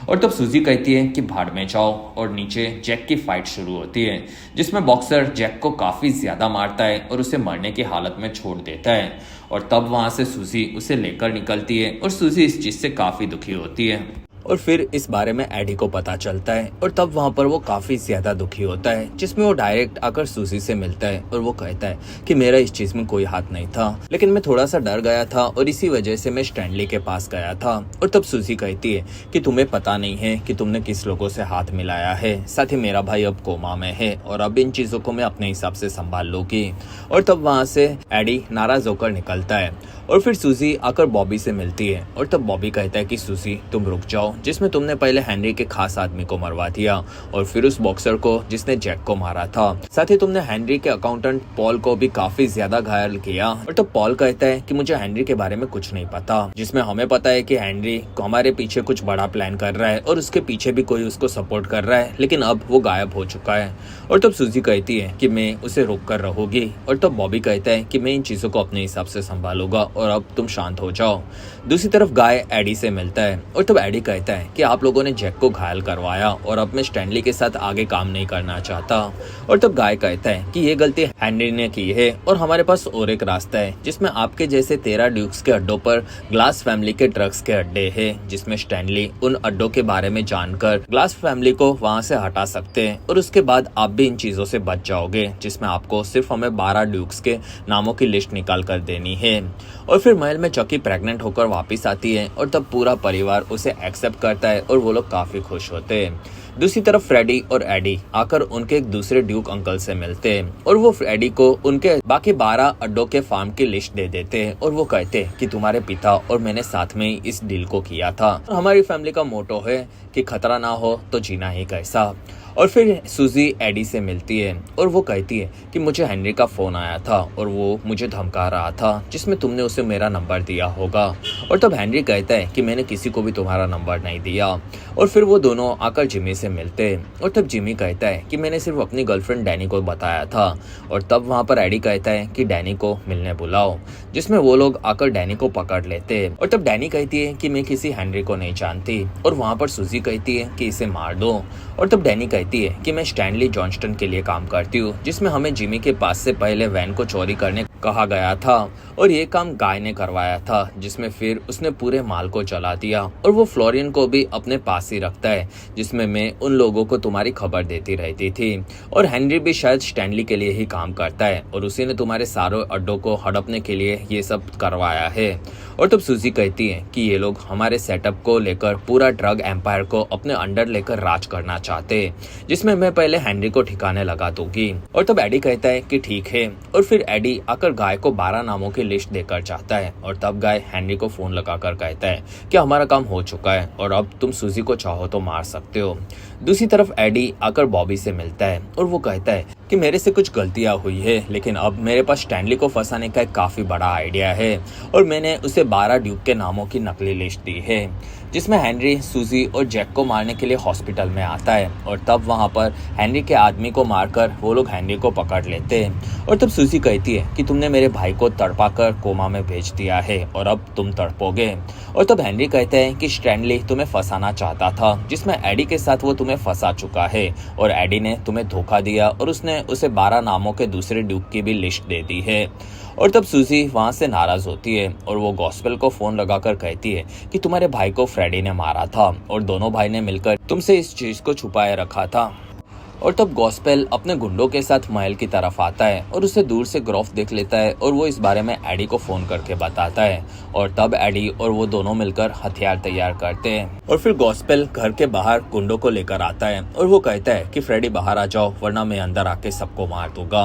और तब सूजी कहती है कि भाड़ में जाओ और नीचे जैक की फाइट शुरू होती है, जिसमें बॉक्सर जैक को काफी ज्यादा मारता है और उसे मरने की हालत में छोड़ देता है। और तब वहां से सूजी उसे लेकर निकलती है और सूजी इस चीज से काफी दुखी होती है। और फिर इस बारे में एडी को पता चलता है और तब वहां पर वो काफी ज्यादा दुखी होता है, जिसमें वो डायरेक्ट आकर सूजी से मिलता है और वो कहता है कि मेरा इस चीज में कोई हाथ नहीं था, लेकिन मैं थोड़ा सा डर गया था और इसी वजह से मैं स्टैनली के पास गया था। और तब सूजी कहती है कि तुम्हें पता नहीं है कि तुमने किस लोगों से हाथ मिलाया है, साथ ही मेरा भाई अब कोमा में है और अब इन चीजों को मैं अपने हिसाब से संभाल लूंगी। और तब वहां से एडी नाराज होकर निकलता है और फिर सूजी आकर बॉबी से मिलती है। और तब बॉबी कहता है कि सूजी तुम रुक जाओ, जिसमें तुमने पहले हेनरी के खास आदमी को मरवा दिया और फिर उस बॉक्सर को जिसने जैक को मारा था, साथ ही तुमने हेनरी के अकाउंटेंट पॉल को भी काफी ज्यादा घायल किया। और तब पॉल कहता है कि मुझे हेनरी के बारे में कुछ नहीं पता, जिसमें हमें पता है कि हेनरी हमारे पीछे कुछ बड़ा प्लान कर रहा है और उसके पीछे भी कोई उसको सपोर्ट कर रहा है, लेकिन अब वो गायब हो चुका है। और तब सूजी कहती है कि मैं उसे रोक कर रहूंगी। और तब बॉबी कहता है कि मैं इन चीजों को अपने हिसाब से संभालूंगा और अब तुम शांत हो जाओ। दूसरी तरफ गाय एडी से मिलता है और तब एडी कहता है कि आप लोगों ने जैक को घायल करवाया और अब मैं स्टैनली के साथ आगे काम नहीं करना चाहता। और तब गाय कहता है कि ये गलती हेनरी ने की है और हमारे पास और एक रास्ता है, जिसमें आपके जैसे 13 ड्यूक्स के अड्डों पर ग्लास फैमिली के ड्रग्स के अड्डे हैं, जिसमें स्टैनली उन अड्डों के बारे में जानकर ग्लास फैमिली को वहां से हटा सकते हैं और उसके बाद आप भी इन चीजों से बच जाओगे, जिसमें आपको सिर्फ हमें 12 ड्यूक्स के नामों की लिस्ट निकाल कर देनी है। और फिर महल में चकी प्रेग्नेंट होकर वापस आती है और तब पूरा परिवार उसे एक्सेप्ट करता है और वो लोग काफी खुश होते हैं। दूसरी तरफ फ्रेडी और एडी आकर उनके एक दूसरे ड्यूक अंकल से मिलते हैं और वो फ्रेडी को उनके बाकी 12 अड्डों के फार्म की लिस्ट दे देते हैं और वो कहते हैं कि तुम्हारे पिता और मैंने साथ में ही इस डील को किया था। हमारी फैमिली का मोटो है कि खतरा ना हो तो जीना ही कैसा। और फिर सूजी एडी से मिलती है और वो कहती है कि मुझे हेनरी का फोन आया था और वो मुझे धमका रहा था, जिसमें तुमने उसे मेरा नंबर दिया होगा। और तब हेनरी कहता है कि मैंने किसी को भी तुम्हारा नंबर नहीं दिया। और फिर वो दोनों आकर जिमी से मिलते हैं और तब जिमी कहता है कि मैंने सिर्फ अपनी गर्लफ्रेंड डैनी को बताया था। और तब वहां पर एडी कहता है कि डैनी को मिलने बुलाओ, जिसमें वो लोग आकर डैनी को पकड़ लेते हैं। और तब डैनी कहती है कि मैं किसी हेनरी को नहीं जानती और वहां पर सूजी कहती है कि इसे मार दो। और तब डैनी कहती है कि मैं स्टैनली जॉनस्टन के लिए काम करती हूँ, जिसमें हमें जिमी के पास से पहले वैन को चोरी करने कहा गया था और ये काम गाय ने करवाया था, जिसमें फिर उसने पूरे माल को जला दिया और वो फ्लोरियन को भी अपने पास ही रखता है, जिसमें मैं उन लोगों को तुम्हारी खबर देती रहती थी। और हेनरी भी शायद स्टैनली के लिए ही काम करता है और उसी ने तुम्हारे सारे अड्डों को हड़पने के लिए ये सब करवाया है। और तब सूजी कहती है कि ये लोग हमारे सेटअप को लेकर पूरा ड्रग एम्पायर को अपने अंडर लेकर राज करना चाहते हैं, जिसमें मैं पहले हेनरी को ठिकाने लगा दूंगी। और तब एडी कहता है कि ठीक है और फिर एडी आकर गाय को 12 नामों की लिस्ट देकर चाहता है। और तब गाय हेनरी को फोन लगाकर कहता है कि हमारा काम हो चुका है और अब तुम सूजी को चाहो तो मार सकते हो। दूसरी तरफ एडी आकर बॉबी से मिलता है और वो कहता है कि मेरे से कुछ गलतियां हुई है, लेकिन अब मेरे पास स्टैनली को फंसाने का एक काफ़ी बड़ा आइडिया है और मैंने उसे 12 ड्यूक के नामों की नकली लिस्ट दी है, जिसमें हेनरी, सूजी और जैक को मारने के लिए हॉस्पिटल में आता है। और तब वहाँ पर हेनरी के आदमी को मारकर वो लोग हेनरी को पकड़ लेते हैं। और तब सूजी कहती है कि तुमने मेरे भाई को तड़पा कर कोमा में भेज दिया है और अब तुम तड़पोगे। और तब हेनरी कहते हैं कि स्टैनली तुम्हें फंसाना चाहता था, जिसमें एडी के साथ वो तुम्हें फंसा चुका है और एडी ने तुम्हें धोखा दिया और उसने उसे 12 नामों के दूसरे ड्यूक की भी लिस्ट दे दी है। और तब सूजी वहां से नाराज होती है और वो गॉस्पेल को फोन लगाकर कहती है कि तुम्हारे भाई को फ्रेडी ने मारा था और दोनों भाई ने मिलकर तुमसे इस चीज को छुपाए रखा था। और तब गॉस्पेल अपने गुंडों के साथ महल की तरफ आता है और उसे दूर से ग्रॉफ देख लेता है और वो इस बारे में एडी को फोन करके बताता है। और तब एडी और वो दोनों मिलकर हथियार तैयार करते हैं और फिर गॉस्पेल घर के बाहर गुंडों को लेकर आता है और वो कहता है कि फ्रेडी बाहर आ जाओ वरना मैं अंदर आके सबको मार दूंगा।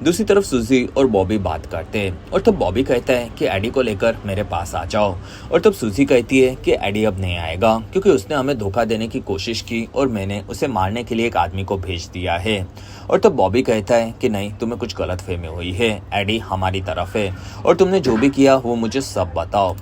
दूसरी तरफ सूजी और बॉबी बात करते हैं और तब बॉबी कहता है कि एडी को लेकर मेरे पास आ जाओ। और तब सूजी कहती है कि एडी अब नहीं आएगा क्योंकि उसने हमें धोखा देने की कोशिश की और मैंने उसे मारने के लिए एक आदमी को भेज दिया है। और तब बॉबी कहता है कि नहीं, तुम्हें कुछ गलतफहमी हुई है, एडी हमारी तरफ है और तुमने जो भी किया वो मुझे सब बताओ।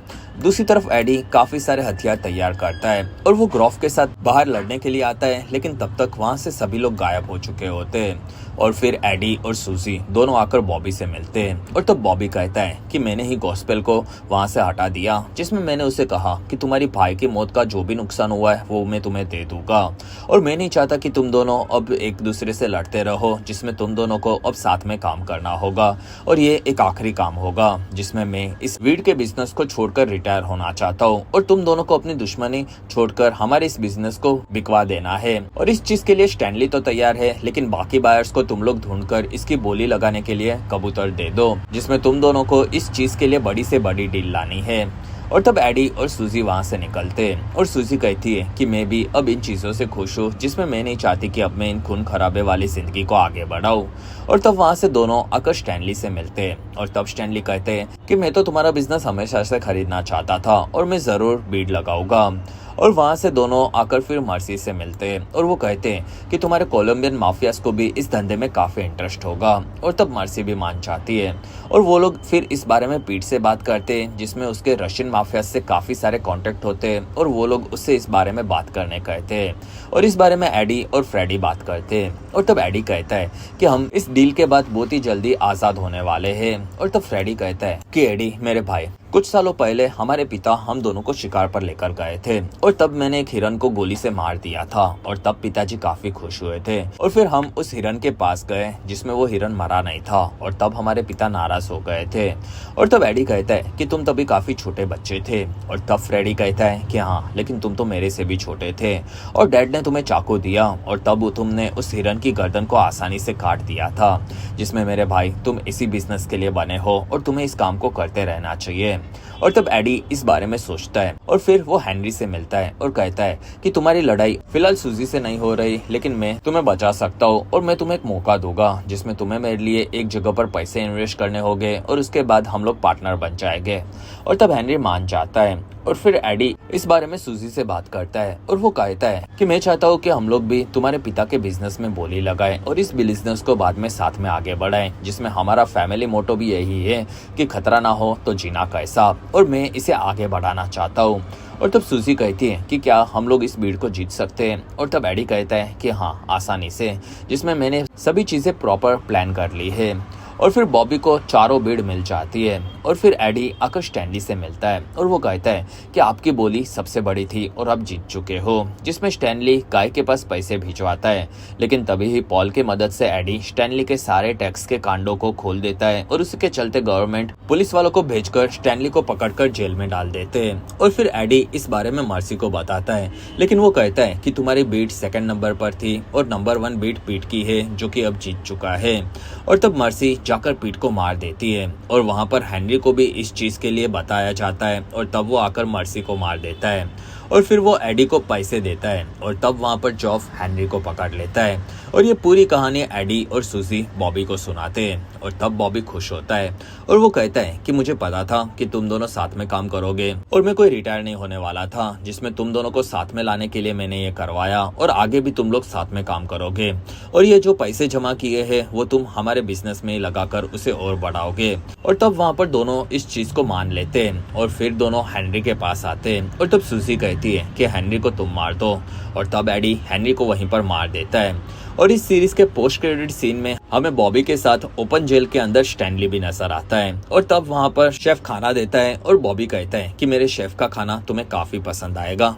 दूसरी तरफ एडी काफी सारे हथियार तैयार करता है और वो ग्रॉफ के साथ बाहर लड़ने के लिए आता है, लेकिन तब तक वहां से सभी लोग गायब हो चुके होते हैं। और फिर एडी और सूजी दोनों आकर बॉबी से मिलते हैं और तब बॉबी कहता है कि मैंने ही गॉस्पेल को वहां से हटा दिया, जिसमें मैंने उसे कहा कि तुम्हारी भाई की मौत का जो भी नुकसान हुआ है वो मैं तुम्हें दे दूंगा और मैं नहीं चाहता कि तुम दोनों अब एक दूसरे से लड़ते रहो, जिसमें तुम दोनों को अब साथ में काम करना होगा और ये एक आखिरी काम होगा जिसमें मैं इस वीड के बिजनेस को छोड़कर रिटायर होना चाहता हूँ और तुम दोनों को अपनी दुश्मनी छोड़कर हमारे इस बिजनेस को बिकवा देना है। और इस चीज के लिए स्टैनली तो तैयार है, लेकिन बाकी बायर्स को तुम लोग ढूंढकर इसकी बोली लगाने के लिए कबूतर दे दो, जिसमें तुम दोनों को इस चीज के लिए बड़ी से बड़ी डील लानी है। और तब एडी और सूजी वहां से निकलते हैं और सूजी कहती है कि मैं भी अब इन चीजों से खुश हूँ, जिसमें मैं नहीं चाहती कि अब मैं इन खून खराबे वाली जिंदगी को आगे बढ़ाऊं। और तब वहां से दोनों आकर स्टैनली से मिलते हैं और तब स्टैनली कहते हैं कि मैं तो तुम्हारा बिजनेस हमेशा से खरीदना चाहता था और मैं जरूर बीड लगाऊंगा। और वहां से दोनों आकर फिर मर्सी से मिलते हैं और वो कहते हैं कि तुम्हारे कोलंबियन माफियाज को भी इस धंधे में काफी इंटरेस्ट होगा। और तब मर्सी भी मान जाती है और वो लोग फिर इस बारे में पीठ से बात करते हैं, जिसमें उसके रशियन माफियाज से काफी सारे कॉन्टेक्ट होते हैं और वो लोग उससे इस बारे में बात करने कहते हैं। और इस बारे में एडी और फ्रेडी बात करते हैं और तब एडी कहता है कि हम इस डील के बाद बहुत ही जल्दी आजाद होने वाले हैं। और तब फ्रेडी कहता है कि एडी मेरे भाई, कुछ सालों पहले हमारे पिता हम दोनों को शिकार पर लेकर गए थे और तब मैंने एक हिरन को गोली से मार दिया था और तब पिताजी काफी खुश हुए थे और फिर हम उस हिरन के पास गए जिसमें वो हिरन मरा नहीं था और तब हमारे पिता नाराज हो गए थे। और तब एडी कहता है कि तुम तभी काफी छोटे बच्चे थे और तब फ्रेडी कहता है कि हाँ, लेकिन तुम तो मेरे से भी छोटे थे और डैड ने तुम्हें चाकू दिया और तब तुमने उस हिरन की गर्दन को आसानी से काट दिया था, जिसमें मेरे भाई तुम इसी बिजनेस के लिए बने हो और तुम्हें इस काम को करते रहना चाहिए। और तब एडी इस बारे में सोचता है और फिर वो हेनरी से मिलता है और कहता है कि तुम्हारी लड़ाई फिलहाल सूजी से नहीं हो रही, लेकिन मैं तुम्हें बचा सकता हूँ और मैं तुम्हें एक मौका दूंगा जिसमें तुम्हें मेरे लिए एक जगह पर पैसे इन्वेस्ट करने होंगे और उसके बाद हम लोग पार्टनर बन जाएंगे। और तब हेनरी मान जाता है और फिर एडी इस बारे में सूजी से बात करता है और वो कहता है कि मैं चाहता हूँ कि हम लोग भी तुम्हारे पिता के बिजनेस में बोली लगाएं और इस बिजनेस को बाद में साथ में आगे बढ़ाएं, जिसमें हमारा फैमिली मोटो भी यही है कि खतरा ना हो तो जीना कैसा, और मैं इसे आगे बढ़ाना चाहता हूँ। और तब सूजी कहती है कि क्या हम लोग इस बीड को जीत सकते हैं। और तब एडी कहता है कि हाँ, आसानी से, जिसमें मैंने सभी चीजें प्रॉपर प्लान कर ली है। और फिर बॉबी को चारों बीड मिल जाती है और फिर एडी आकर स्टैनली से मिलता है और वो कहता है कि आपकी बोली सबसे बड़ी थी और आप जीत चुके हो, जिसमें स्टैनली गाय के पास पैसे भिजवाता है। लेकिन तभी ही पॉल की मदद से एडी स्टैनली के सारे टैक्स के कांडों को खोल देता है और उसके चलते गवर्नमेंट पुलिस वालों को भेजकर स्टैनली को पकड़कर जेल में डाल देते हैं। और फिर एडी इस बारे में मर्सी को बताता है, लेकिन वो कहता है कि तुम्हारी बीट सेकंड नंबर पर थी और नंबर 1 बीट पीट की है जो कि अब जीत चुका है। और तब मर्सी जाकर पीट को मार देती है और वहां पर हेनरी को भी इस चीज के लिए बताया जाता है और तब वो आकर मर्सी को मार देता है। और फिर वो एडी को पैसे देता है और तब वहाँ पर जॉफ हेनरी को पकड़ लेता है और ये पूरी कहानी एडी और सूजी बॉबी को सुनाते हैं और तब बॉबी खुश होता है और वो कहता है कि मुझे पता था कि तुम दोनों साथ में काम करोगे और मैं कोई रिटायर नहीं होने वाला था, जिसमें तुम दोनों को साथ में लाने के लिए मैंने ये करवाया और आगे भी तुम लोग साथ में काम करोगे और ये जो पैसे जमा किए हैं वो तुम हमारे बिजनेस में लगाकर उसे और बढ़ाओगे। और तब वहाँ पर दोनों इस चीज को मान लेते हैं और फिर दोनों हेनरी के पास आते हैं और तब सूजी कहती है कि हेनरी को तुम मार दो और तब एडी हेनरी को वहीं पर मार देता है। और इस सीरीज के पोस्ट क्रेडिट सीन में हमें बॉबी के साथ ओपन जेल के अंदर स्टैनली भी नजर आता है और तब वहाँ पर शेफ खाना देता है और बॉबी कहता है कि मेरे शेफ का खाना तुम्हें काफी पसंद आएगा।